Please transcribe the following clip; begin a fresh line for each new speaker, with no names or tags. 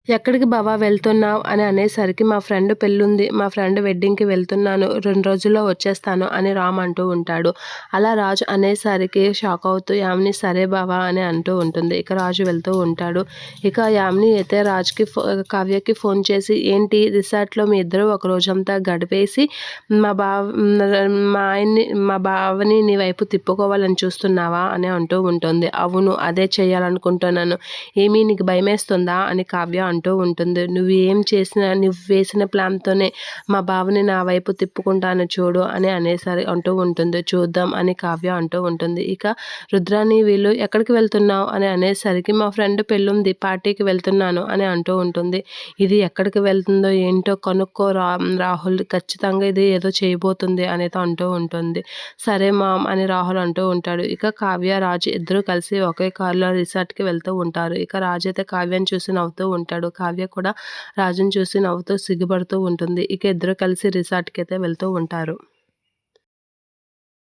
ఎక్కడికి బావ వెళ్తున్నావు అని అనేసరికి మా ఫ్రెండ్ పెళ్ళుంది. మా ఫ్రెండ్ వెడ్డింగ్‌కి వెళ్తున్నాను. 2 రోజుల్లో వచ్చేస్తాను అని రామ్ అంటూ ఉంటాడు. అలా రాజు అనేసరికి షాక్ అవుతూ యామిని సరే బావ అని అంటూ ఉంటుంది. ఇక రాజు వెళ్తూ ఉంటాడు. ఇక యామిని అయితే రాజుకి కావ్యకి ఫోన్ చేసి ఏంటి రిసార్ట్‌లో మీ ఇద్దరు ఒక రోజంతా గడిపేసి మా బావ మా బావని నీ వైపు తిప్పుకోవాలని చూస్తున్నావా అని అంటూ ఉంటుంది. అవును అదే చేయాలనుకుంటున్నాను. ఏమీ నీకు భయమేస్తుందా అని కావ్య అంటూ ఉంటుంది. నువ్వు వేసిన ప్లాన్‌తోనే మా బావని నా వైపు తిప్పుకుంటాను చూడు అని అనేసరి అంటూ ఉంటుంది. చూద్దాం అని కావ్య అంటూ ఉంటుంది. ఇక రుద్రాని వీళ్ళు ఎక్కడికి వెళ్తున్నావు అని అనేసరికి మా ఫ్రెండ్ పెళ్ళుంది పార్టీకి వెళ్తున్నాను అని అంటూ ఉంటుంది. ఇది ఎక్కడికి వెళ్తుందో ఏంటో కనుక్కో రాహుల్ ఖచ్చితంగా ఇది ఏదో చేయబోతుంది అనేది అంటూ ఉంటుంది. సరే మామ్ అని రాహుల్ అంటూ ఉంటాడు. ఇక కావ్య రాజు ఇద్దరు కలిసి ఒకే కారులో రిసార్ట్‌కి వెళ్తూ ఉంటారు. ఇక రాజు అయితే కావ్యని చూసి నవ్వుతూ ఉంటాడు. కావ్య కూడా రాజుని చూసి నవ్వుతూ సిగ్గుపడుతూ ఉంటుంది. ఇక ఇద్దరు కలిసి రిసార్ట్‌కి అయితే వెళ్తూ ఉంటారు.